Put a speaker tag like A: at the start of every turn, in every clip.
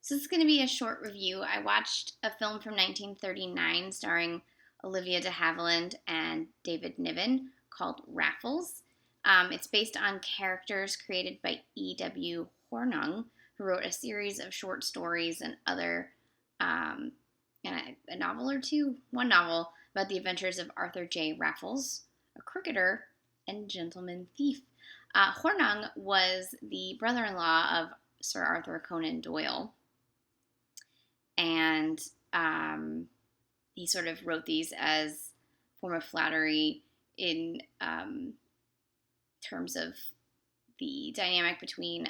A: So this is going to be a short review. I watched a film from 1939 starring Olivia de Havilland and David Niven called Raffles. It's based on characters created by E.W. Hornung, who wrote a series of short stories and and a novel or two, one novel about the adventures of Arthur J. Raffles, a cricketer and gentleman thief. Hornung was the brother-in-law of Sir Arthur Conan Doyle, and he sort of wrote these as a form of flattery in terms of the dynamic between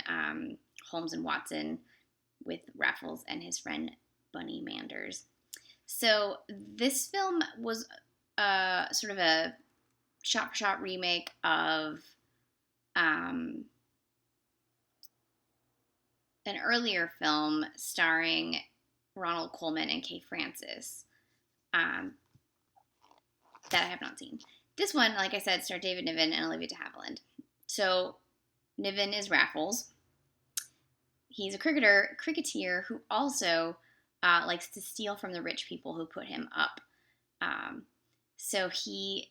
A: Holmes and Watson with Raffles and his friend Bunny Manders. So this film was sort of a shot-for-shot remake of an earlier film starring Ronald Colman and Kay Francis that I have not seen. This one, like I said, starred David Niven and Olivia de Havilland. So Niven is Raffles. He's a cricketer who also likes to steal from the rich people who put him up. So he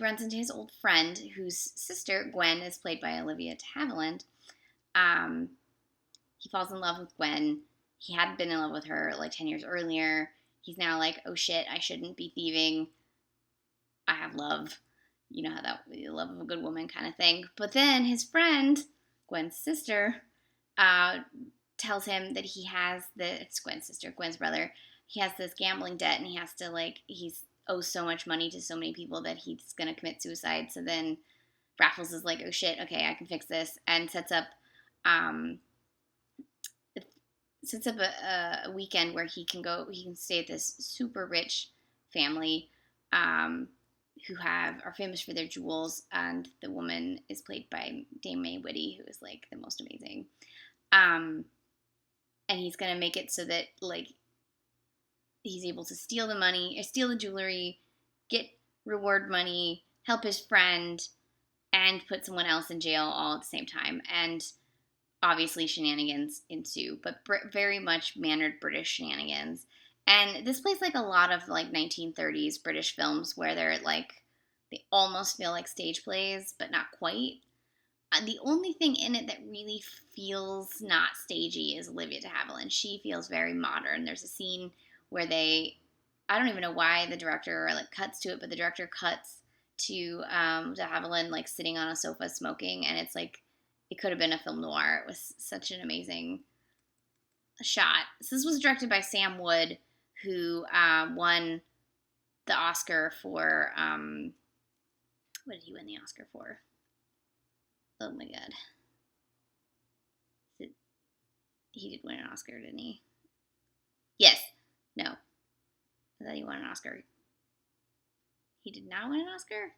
A: runs into his old friend, whose sister, Gwen, is played by Olivia de Havilland. He falls in love with Gwen. He had been in love with her like 10 years earlier. He's now like, oh shit, I shouldn't be thieving. I have love. You know how the love of a good woman kind of thing. But then his friend, Gwen's sister, tells him that it's Gwen's sister, Gwen's brother. He has this gambling debt and he has to owes so much money to so many people that he's going to commit suicide. So then Raffles is like, oh shit, okay, I can fix this, and sets up a weekend where he can stay at this super rich family who are famous for their jewels, and the woman is played by Dame Mae Whitty, who is like the most amazing. And he's gonna make it so that like he's able to steal the money, or steal the jewelry, get reward money, help his friend, and put someone else in jail all at the same time. And obviously shenanigans ensue, but very much mannered British shenanigans. And this plays like a lot of like 1930s British films where they almost feel like stage plays, but not quite. The only thing in it that really feels not stagey is Olivia de Havilland. She feels very modern. There's a scene where I don't even know why the director cuts to it, but the director cuts to de Havilland sitting on a sofa smoking, and it's like it could have been a film noir. It was such an amazing shot. So this was directed by Sam Wood, who won the Oscar for what did he win the Oscar for? Oh my god. He did win an Oscar, didn't he? Yes. No. I thought he won an Oscar. He did not win an Oscar?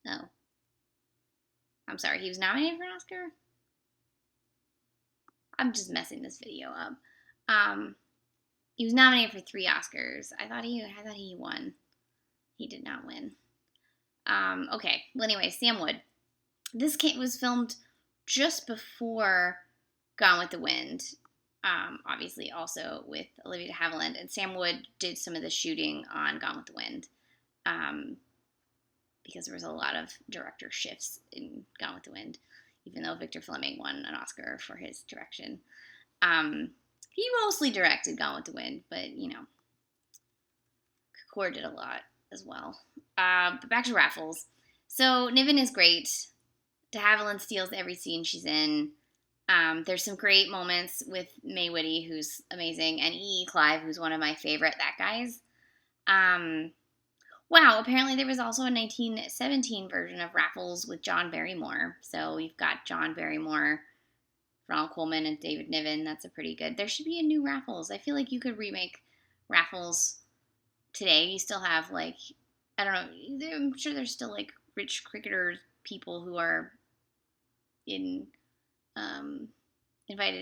A: No. I'm sorry, he was nominated for an Oscar? I'm just messing this video up. He was nominated for 3 Oscars. I thought he won. He did not win. Okay. Well, anyway, Sam Wood. This was filmed just before Gone with the Wind. Obviously, also with Olivia de Havilland, and Sam Wood did some of the shooting on Gone with the Wind. Because there was a lot of director shifts in Gone with the Wind, even though Victor Fleming won an Oscar for his direction. He mostly directed Gone with the Wind, but, Cukor did a lot as well. But back to Raffles. So Niven is great. De Havilland steals every scene she's in. There's some great moments with Mae Whitty, who's amazing, and E. Clive, who's one of my favorite that guys. Wow, apparently there was also a 1917 version of Raffles with John Barrymore. So we've got John Barrymore, Ronald Colman, and David Niven. That's a pretty good. There should be a new Raffles. I feel like you could remake Raffles today. You still have I don't know. I'm sure there's still rich cricketers, people who are invited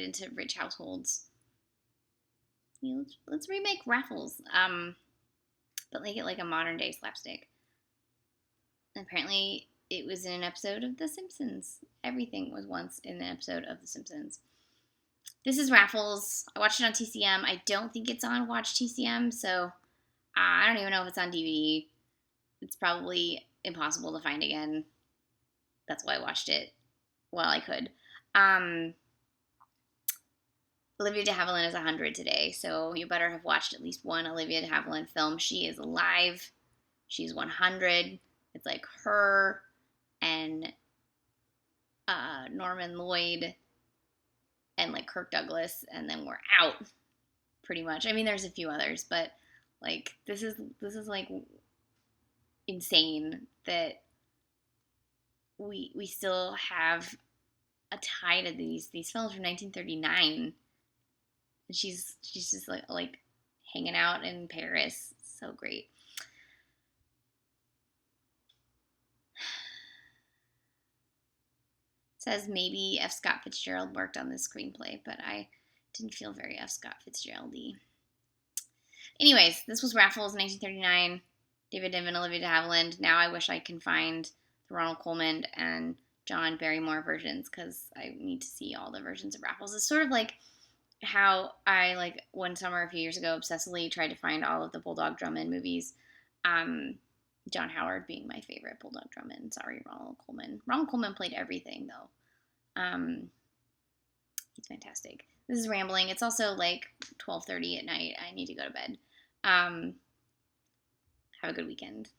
A: into rich households. Let's remake Raffles. But make it like a modern day slapstick. And apparently it was in an episode of The Simpsons. Everything was once in an episode of The Simpsons. This is Raffles. I watched it on TCM. I don't think it's on Watch TCM, so I don't even know if it's on DVD. It's probably impossible to find again. That's why I watched it while I could. Um, Olivia de Havilland is 100 today, so you better have watched at least one Olivia de Havilland film. She is alive. She's 100. It's like her and Norman Lloyd and like Kirk Douglas, and then we're out pretty much. I mean, there's a few others, but like this is like insane that we still have a tie to these films from 1939. And she's just like hanging out in Paris. So great. It says maybe F. Scott Fitzgerald worked on this screenplay, but I didn't feel very F. Scott Fitzgerald-y. Anyways, this was Raffles, 1939. David Niven, Olivia de Havilland. Now I wish I can find the Ronald Colman and John Barrymore versions because I need to see all the versions of Raffles. It's sort of like how I, like, one summer a few years ago, obsessively tried to find all of the Bulldog Drummond movies. John Howard being my favorite Bulldog Drummond. Sorry, Ronald Colman. Ronald Colman played everything, though. He's fantastic. This is rambling. It's also like 12:30 at night. I need to go to bed. Have a good weekend.